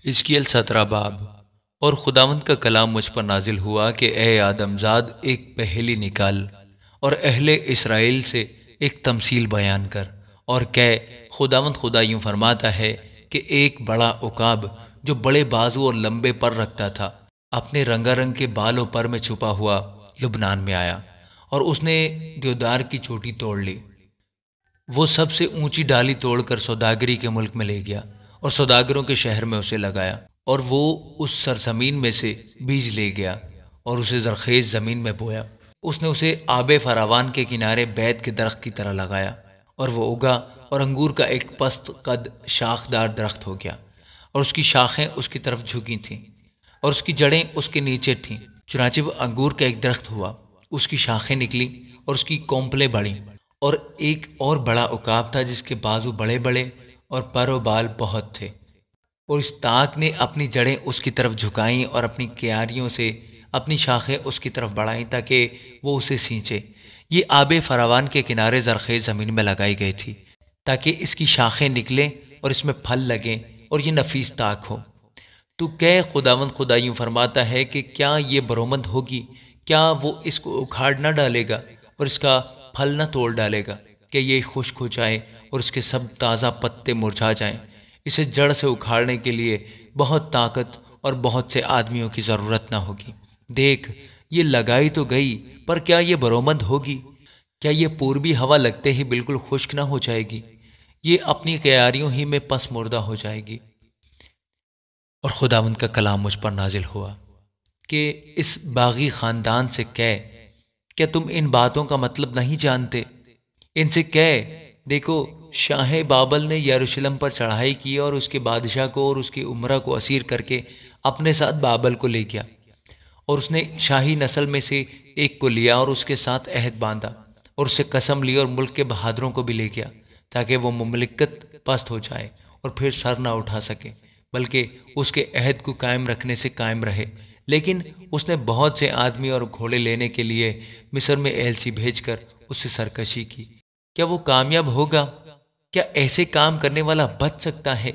حزقیل 17 باب۔ اور خداوند کا کلام مجھ پر نازل ہوا کہ اے آدم زاد، ایک پہیلی نکال اور اہل اسرائیل سے ایک تمثیل بیان کر اور کہ خداوند خدا یوں فرماتا ہے کہ ایک بڑا عقاب جو بڑے بازو اور لمبے پر رکھتا تھا، اپنے رنگا رنگ کے بالوں پر میں چھپا ہوا لبنان میں آیا، اور اس نے دیودار کی چوٹی توڑ لی۔ وہ سب سے اونچی ڈالی توڑ کر سوداگری کے ملک میں لے گیا اور سوداگروں کے شہر میں اسے لگایا، اور وہ اس سرزمین میں سے بیج لے گیا اور اسے زرخیز زمین میں بویا۔ اس نے اسے آب فراوان کے کنارے بیت کے درخت کی طرح لگایا، اور وہ اگا اور انگور کا ایک پست قد شاخدار درخت ہو گیا، اور اس کی شاخیں اس کی طرف جھکی تھیں اور اس کی جڑیں اس کے نیچے تھیں۔ چنانچہ وہ انگور کا ایک درخت ہوا، اس کی شاخیں نکلی اور اس کی کونپلیں بڑھیں۔ اور ایک اور بڑا عقاب تھا جس کے بازو بڑے بڑے اور پر و بال بہت تھے، اور اس تاک نے اپنی جڑیں اس کی طرف جھکائیں اور اپنی کیاریوں سے اپنی شاخیں اس کی طرف بڑھائیں تاکہ وہ اسے سینچے۔ یہ آب فراوان کے کنارے زرخیز زمین میں لگائی گئی تھی تاکہ اس کی شاخیں نکلیں اور اس میں پھل لگیں اور یہ نفیس تاک ہو۔ تو کہ خداوند خدا یوں فرماتا ہے کہ کیا یہ برومند ہوگی؟ کیا وہ اس کو اکھاڑ نہ ڈالے گا اور اس کا پھل نہ توڑ ڈالے گا کہ یہ خشک ہو جائے اور اس کے سب تازہ پتے مرجھا جائیں؟ اسے جڑ سے اکھاڑنے کے لیے بہت طاقت اور بہت سے آدمیوں کی ضرورت نہ ہوگی۔ دیکھ، یہ لگائی تو گئی، پر کیا یہ برومند ہوگی؟ کیا یہ پوربی ہوا لگتے ہی بالکل خشک نہ ہو جائے گی؟ یہ اپنی کیاریوں ہی میں پس مردہ ہو جائے گی۔ اور خداوند کا کلام مجھ پر نازل ہوا کہ اس باغی خاندان سے کہہ، کیا تم ان باتوں کا مطلب نہیں جانتے؟ ان سے کہہ، دیکھو، شاہ بابل نے یروشلم پر چڑھائی کی اور اس کے بادشاہ کو اور اس کے امرا کو اسیر کر کے اپنے ساتھ بابل کو لے گیا، اور اس نے شاہی نسل میں سے ایک کو لیا اور اس کے ساتھ عہد باندھا اور اس سے قسم لی اور ملک کے بہادروں کو بھی لے گیا تاکہ وہ مملکت پست ہو جائے اور پھر سر نہ اٹھا سکے، بلکہ اس کے عہد کو قائم رکھنے سے قائم رہے۔ لیکن اس نے بہت سے آدمی اور گھوڑے لینے کے لیے مصر میں ایلچی بھیج کر اس سے سرکشی کی۔ کیا وہ کامیاب ہوگا؟ کیا ایسے کام کرنے والا بچ سکتا ہے؟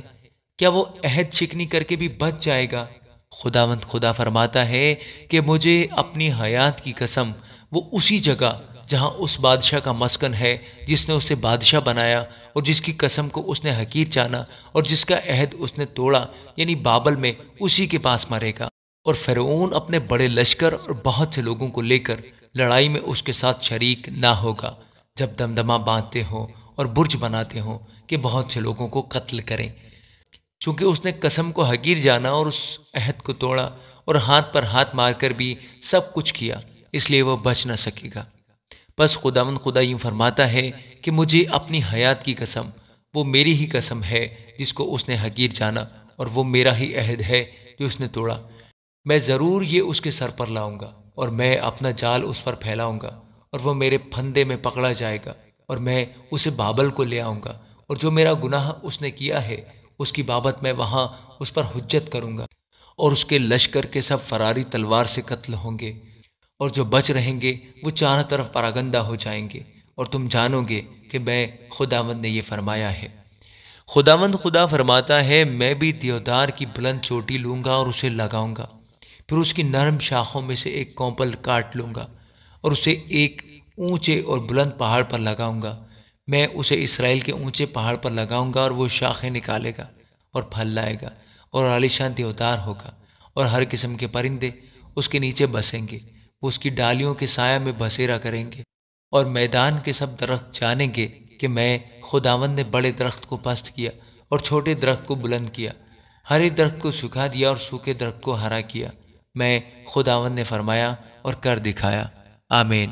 کیا وہ عہد شکنی کر کے بھی بچ جائے گا؟ خداوند خدا فرماتا ہے کہ مجھے اپنی حیات کی قسم، وہ اسی جگہ جہاں اس بادشاہ کا مسکن ہے جس نے اسے بادشاہ بنایا اور جس کی قسم کو اس نے حقیر جانا اور جس کا عہد اس نے توڑا، یعنی بابل میں، اسی کے پاس مرے گا۔ اور فرعون اپنے بڑے لشکر اور بہت سے لوگوں کو لے کر لڑائی میں اس کے ساتھ شریک نہ ہوگا، جب دمدمہ باندھتے ہوں اور برج بناتے ہوں کہ بہت سے لوگوں کو قتل کریں۔ چونکہ اس نے قسم کو حقیر جانا اور اس عہد کو توڑا اور ہاتھ پر ہاتھ مار کر بھی سب کچھ کیا، اس لیے وہ بچ نہ سکے گا۔ بس خداوند خدا یوں فرماتا ہے کہ مجھے اپنی حیات کی قسم، وہ میری ہی قسم ہے جس کو اس نے حقیر جانا، اور وہ میرا ہی عہد ہے جو اس نے توڑا۔ میں ضرور یہ اس کے سر پر لاؤں گا اور میں اپنا جال اس پر پھیلاؤں گا، اور وہ میرے پھندے میں پکڑا جائے گا، اور میں اسے بابل کو لے آؤں گا، اور جو میرا گناہ اس نے کیا ہے اس کی بابت میں وہاں اس پر حجت کروں گا، اور اس کے لشکر کے سب فراری تلوار سے قتل ہوں گے، اور جو بچ رہیں گے وہ چاروں طرف پراگندہ ہو جائیں گے، اور تم جانو گے کہ میں خداوند نے یہ فرمایا ہے۔ خداوند خدا فرماتا ہے، میں بھی دیودار کی بلند چوٹی لوں گا اور اسے لگاؤں گا، پھر اس کی نرم شاخوں میں سے ایک کونپل کاٹ لوں گا اور اسے ایک اونچے اور بلند پہاڑ پر لگاؤں گا۔ میں اسے اسرائیل کے اونچے پہاڑ پر لگاؤں گا، اور وہ شاخیں نکالے گا اور پھل لائے گا اور عالیشان دیودار ہوگا، اور ہر قسم کے پرندے اس کے نیچے بسیں گے۔ وہ اس کی ڈالیوں کے سایہ میں بسیرا کریں گے، اور میدان کے سب درخت جانیں گے کہ میں خداوند نے بڑے درخت کو پست کیا اور چھوٹے درخت کو بلند کیا، ہرے درخت کو سکھا دیا اور سوکھے درخت کو ہرا کیا۔ میں خداوند نے فرمایا اور کر دکھایا۔ آمین۔